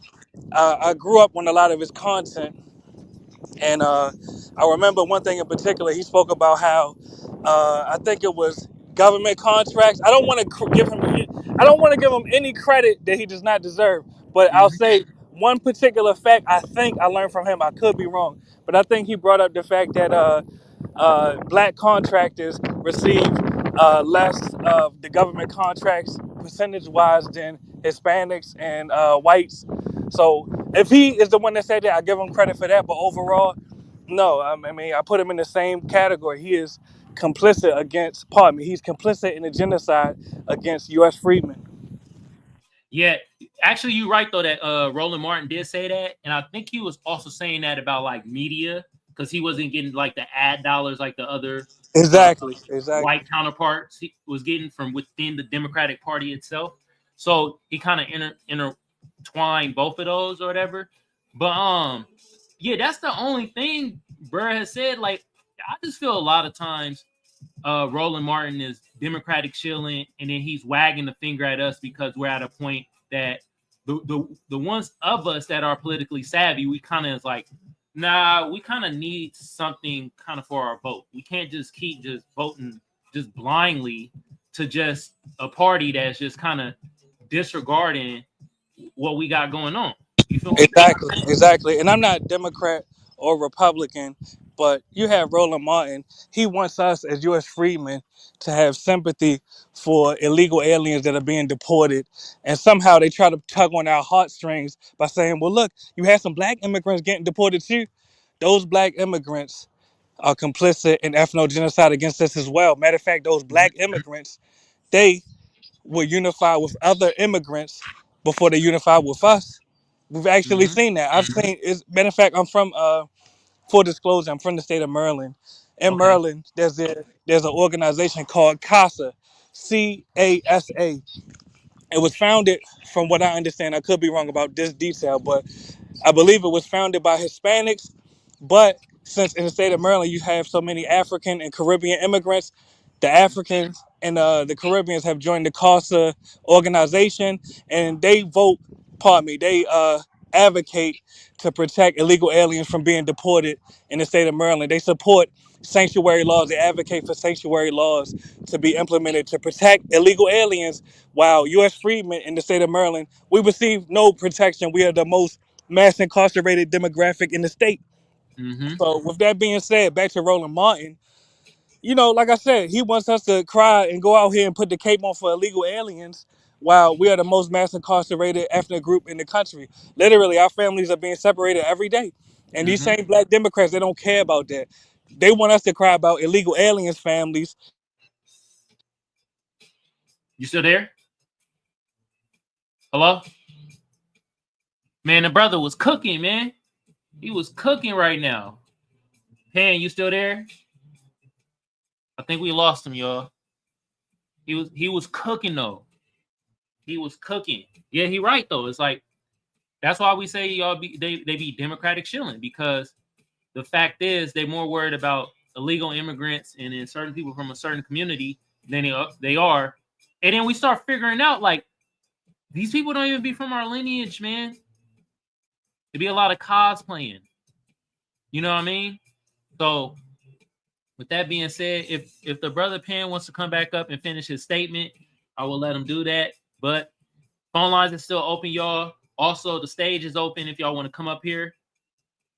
I grew up on a lot of his content. And I remember one thing in particular. He spoke about how I think it was government contracts. I don't want to give him any credit that he does not deserve. But I'll say one particular fact I think I learned from him. I could be wrong, but I think he brought up the fact that Black contractors receive less of the government contracts percentage-wise than Hispanics and whites. So if he is the one that said that, I give him credit for that. But overall, no. I mean, I put him in the same category. He is complicit against, pardon me, he's complicit in the genocide against U.S. freedmen. Yeah, actually, you're right though that Roland Martin did say that, and I think he was also saying that about like media, because he wasn't getting like the ad dollars like the other exactly white counterparts he was getting from within the Democratic Party itself. So he kind of intertwined both of those or whatever. But yeah, that's the only thing Burr has said. Like, I just feel a lot of times Roland Martin is Democratic shilling, and then he's wagging the finger at us because we're at a point that the ones of us that are politically savvy, we kind of like Nah, we kind of need something kind of for our vote. We can't just keep just voting just blindly to just a party that's just kind of disregarding what we got going on. You feel me? Exactly. And I'm not Democrat or Republican, but you have Roland Martin. He wants us as U.S. freedmen to have sympathy for illegal aliens that are being deported. And somehow they try to tug on our heartstrings by saying, well, look, you had some black immigrants getting deported too. Those black immigrants are complicit in ethno-genocide against us as well. Matter of fact, those black immigrants, they will unify with other immigrants before they unify with us. We've actually seen that. I've seen. Matter of fact, I'm from. Full disclosure, I'm from the state of Maryland. In Okay. Maryland, there's an organization called CASA, CASA. It was founded, from what I understand, I could be wrong about this detail, but I believe it was founded by Hispanics. But since in the state of Maryland you have so many African and Caribbean immigrants, the Africans and the Caribbeans have joined the CASA organization, and they vote. Pardon me. They advocate to protect illegal aliens from being deported in the state of Maryland. They support sanctuary laws. They advocate for sanctuary laws to be implemented to protect illegal aliens. While U.S. freedmen in the state of Maryland, we receive no protection. We are the most mass incarcerated demographic in the state. So with that being said, back to Roland Martin, like I said, he wants us to cry and go out here and put the cape on for illegal aliens while we are the most mass incarcerated ethnic group in the country. Literally, our families are being separated every day. And these same black Democrats, they don't care about that. They want us to cry about illegal aliens' families. You still there? Hello? Man, the brother was cooking, man. He was cooking right now. Pan, you still there? I think we lost him, y'all. He was cooking though. He was cooking. Yeah, he right though. It's like that's why we say y'all they be Democratic shilling, because the fact is they're more worried about illegal immigrants and then certain people from a certain community than they are. And then we start figuring out like these people don't even be from our lineage, man. There'd be a lot of cosplaying. You know what I mean? So with that being said, if the brother Pan wants to come back up and finish his statement, I will let him do that. But phone lines are still open, y'all. Also, the stage is open if y'all want to come up here.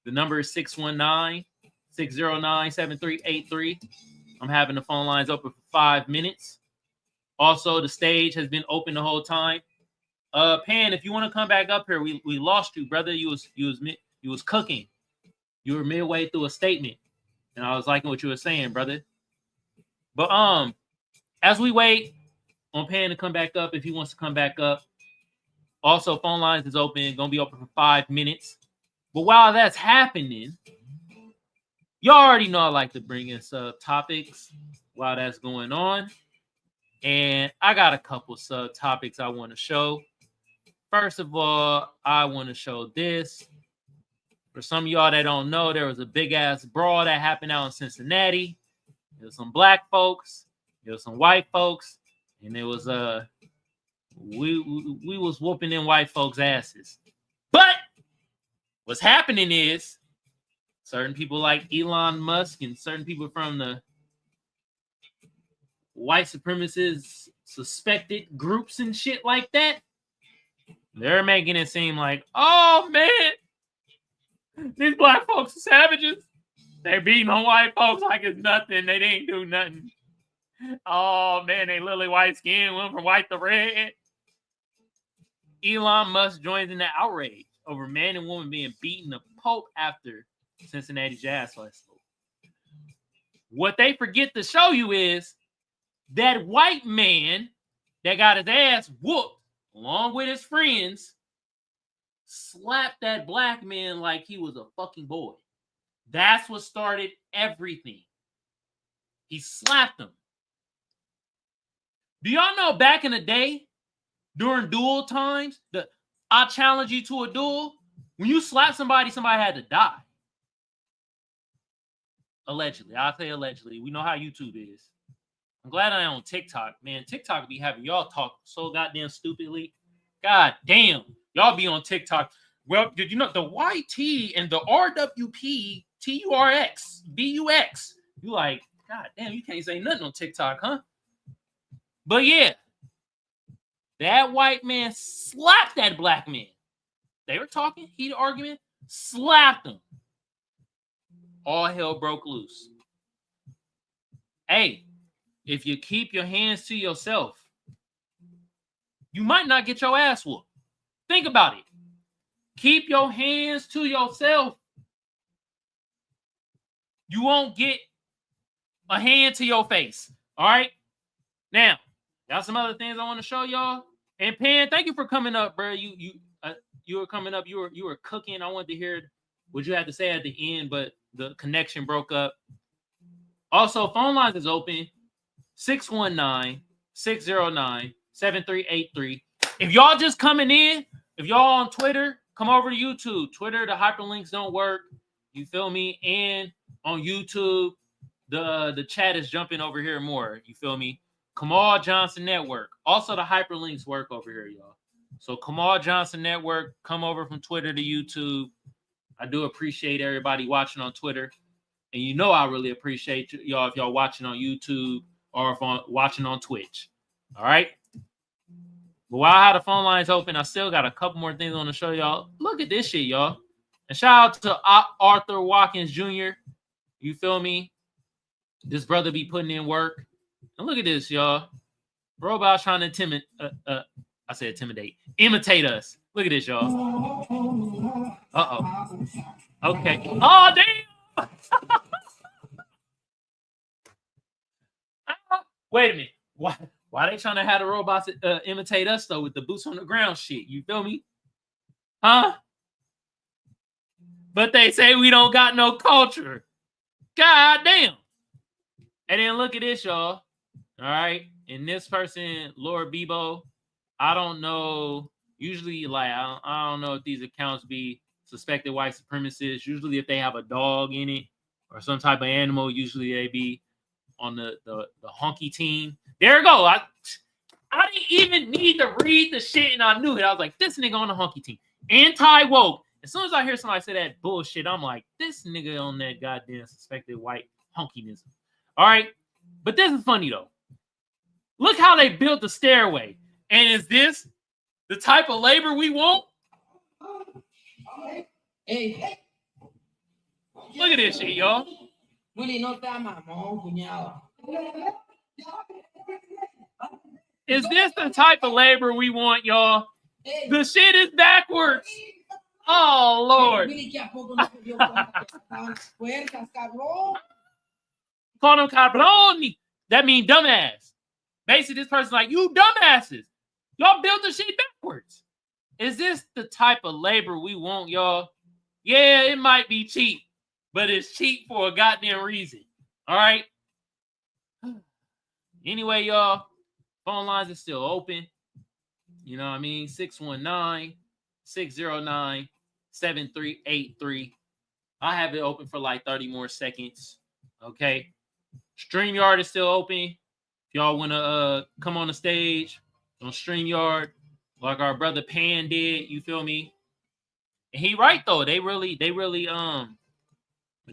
The number is 619-609-7383. I'm having the phone lines open for 5 minutes. Also, the stage has been open the whole time. Pan, if you want to come back up here, we lost you, brother. You was cooking. You were midway through a statement, and I was liking what you were saying, brother. But as we wait on Pan to come back up, if he wants to come back up, also phone lines is open, gonna be open for 5 minutes. But while that's happening, y'all already know I like to bring in subtopics while that's going on. And I got a couple subtopics I want to show. First of all, I want to show this. For some of y'all that don't know, there was a big-ass brawl that happened out in Cincinnati. There was some black folks. There was some white folks. And it was we was whooping them white folks' asses. But what's happening is certain people like Elon Musk and certain people from the white supremacist suspected groups and shit like that, they're making it seem like, oh man, these black folks are savages. They're beating on white folks like it's nothing. They didn't do nothing. Oh man, they lily white skin went from white to red. Elon Musk joins in the outrage over man and woman being beaten the Pope after Cincinnati Jazz Festival. What they forget to show you is that white man that got his ass whooped along with his friends slapped that black man like he was a fucking boy. That's what started everything. He slapped him. Do y'all know back in the day, during duel times, I challenge you to a duel, when you slap somebody, somebody had to die. Allegedly. I'll say allegedly. We know how YouTube is. I'm glad I ain't on TikTok. Man, TikTok be having y'all talk so goddamn stupidly. God damn. Y'all be on TikTok Well, did you know the YT and the RWP TURX BUX? You like, God damn, you can't say nothing on TikTok, huh? But yeah, that white man slapped that black man. They were talking, heated argument, slapped him. All hell broke loose. Hey, if you keep your hands to yourself, you might not get your ass whooped. Think about it. Keep your hands to yourself. You won't get a hand to your face. All right? Now, got some other things I want to show y'all. And Pan, thank you for coming up, bro. You were coming up. You were cooking. I wanted to hear what you had to say at the end, but the connection broke up. Also, phone lines is open. 619-609-7383. If y'all just coming in, if y'all on Twitter, come over to YouTube. Twitter, the hyperlinks don't work. You feel me? And on YouTube, the chat is jumping over here more. You feel me? Kamal Johnson Network. Also, the hyperlinks work over here, y'all. So Kamal Johnson Network, come over from Twitter to YouTube. I do appreciate everybody watching on Twitter. And you know I really appreciate y'all if y'all watching on YouTube or if watching on Twitch. All right? But while I have the phone lines open, I still got a couple more things I want to show y'all. Look at this shit, y'all. And shout out to Arthur Watkins Jr. You feel me? This brother be putting in work. And look at this, y'all. Robots trying to imitate us. Look at this, y'all. Uh-oh. Okay. Oh, damn. Wait a minute. Why they trying to have the robots imitate us, though, with the boots on the ground shit? You feel me? Huh? But they say we don't got no culture. God damn. And then look at this, y'all. All right. And this person, Laura Bebo, I don't know. Usually, like, I don't know if these accounts be suspected white supremacists. Usually, if they have a dog in it or some type of animal, usually they be on the honky team. There you go. I didn't even need to read the shit, and I knew it. I was like, this nigga on the honky team. Anti-woke. As soon as I hear somebody say that bullshit, I'm like, this nigga on that goddamn suspected white honkyism. All right? But this is funny, though. Look how they built the stairway. And is this the type of labor we want? Hey. Look at this shit, y'all. Is this the type of labor we want, y'all? The shit is backwards. Oh, Lord. Call them cabroni. That means dumbass. Basically, this person's like, you dumbasses. Y'all built the shit backwards. Is this the type of labor we want, y'all? Yeah, it might be cheap, but it's cheap for a goddamn reason. All right? Anyway, y'all, phone lines are still open. You know what I mean? 619-609-7383. I have it open for like 30 more seconds. Okay? StreamYard is still open. If y'all want to come on the stage on StreamYard, like our brother Pan did, you feel me? And he right, though. They really, when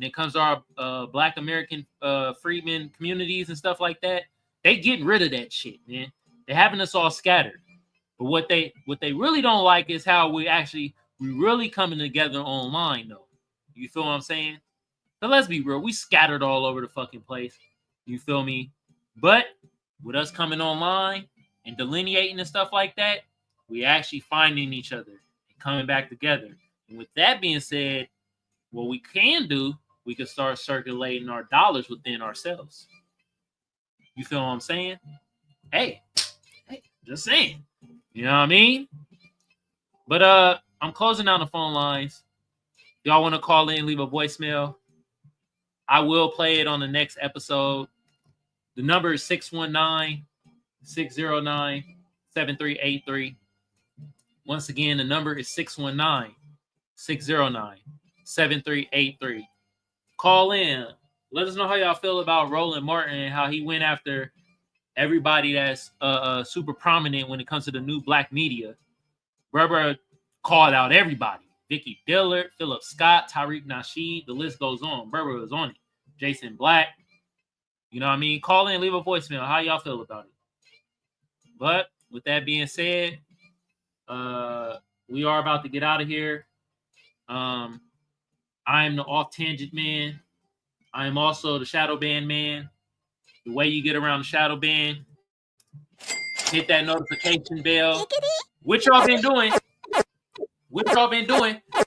it comes to our Black American freedmen communities and stuff like that, they getting rid of that shit, man. They're having us all scattered. But what they really don't like is how we really coming together online, though. You feel what I'm saying? So let's be real. We scattered all over the fucking place. You feel me? But with us coming online and delineating and stuff like that, we actually finding each other and coming back together. And with that being said, what we can do, we can start circulating our dollars within ourselves. You feel what I'm saying? Hey, just saying. You know what I mean? But I'm closing down the phone lines. Y'all want to call in, leave a voicemail. I will play it on the next episode. The number is 619-609-7383. Once again, the number is 619-609-7383. Call in. Let us know how y'all feel about Roland Martin and how he went after everybody that's super prominent when it comes to the new black media. Brother called out everybody. Vicky Dillard, Philip Scott, Tariq Nasheed. The list goes on. Berber was on it. Jason Black. You know what I mean? Call in, leave a voicemail. How y'all feel about it? But with that being said, we are about to get out of here. I am the off tangent man. I am also the shadow band man. The way you get around the shadow band, hit that notification bell. What y'all been doing?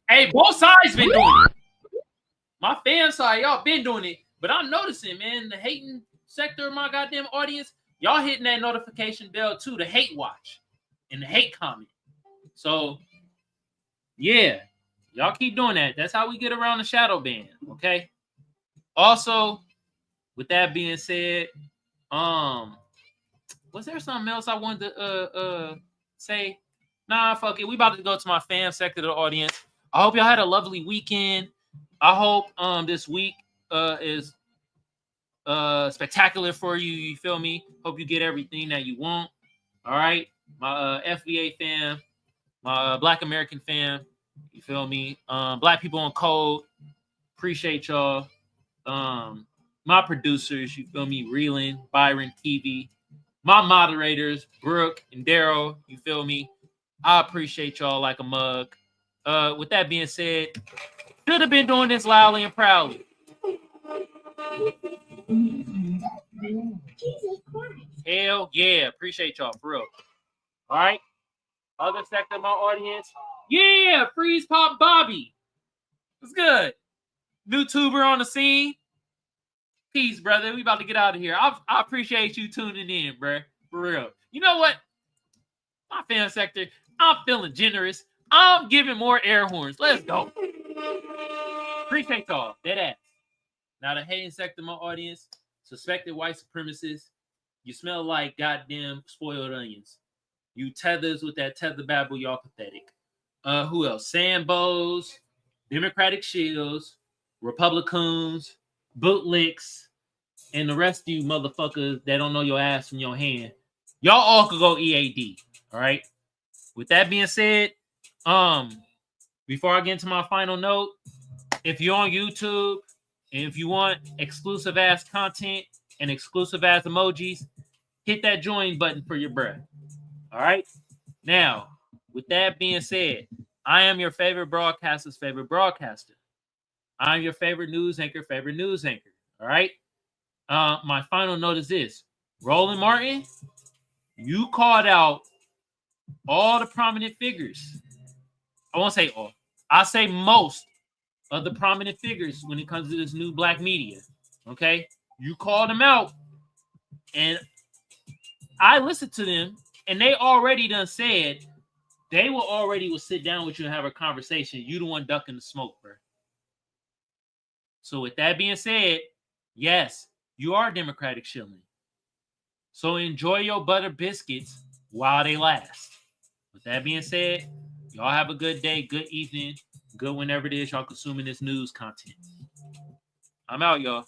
Hey, both sides been doing it. My fan side, y'all been doing it. But I'm noticing, man, the hating sector of my goddamn audience, y'all hitting that notification bell too, the hate watch and the hate comment. So, yeah, y'all keep doing that. That's how we get around the shadow band, okay? Also, with that being said, was there something else I wanted to say? Nah, fuck it. We about to go to my fan sector of the audience. I hope y'all had a lovely weekend. I hope this week is spectacular for you. You feel me? Hope you get everything that you want. All right, my FBA fam, my Black American fam. You feel me? Black people on code. Appreciate y'all. My producers. You feel me? Roland, Byron, TV. My moderators, Brooke and Daryl. You feel me? I appreciate y'all like a mug. With that being said, should have been doing this loudly and proudly. Hell yeah. Appreciate y'all, for real. All right. Other sector of my audience. Yeah. Freeze Pop Bobby. What's good? New tuber on the scene. Peace, brother. We about to get out of here. I appreciate you tuning in, bro. For real. You know what? My fan sector, I'm feeling generous. I'm giving more air horns. Let's go. Appreciate y'all. Dead ass. Now the hating sector of my audience, suspected white supremacists. You smell like goddamn spoiled onions. You tethers with that tether babble, y'all pathetic. Who else? Sambos, Democratic Shields, Republicans, Bootlicks, and the rest of you motherfuckers that don't know your ass from your hand. Y'all all could go EAD. All right. With that being said, before I get into my final note, if you're on YouTube and if you want exclusive ass content and exclusive ass emojis, hit that join button for your bruh. All right. Now, with that being said, I am your favorite broadcaster's favorite broadcaster. I'm your favorite news anchor, favorite news anchor. All right. My final note is this: Roland Martin, you called out all the prominent figures. I won't say all. I say most of the prominent figures when it comes to this new black media. Okay? You called them out, and I listened to them, and they already done said they will sit down with you and have a conversation. You the one ducking the smoke, bro. So with that being said, yes, you are Democratic shilling. So enjoy your butter biscuits while they last. With that being said, y'all have a good day, good evening, good whenever it is y'all consuming this news content. I'm out, y'all.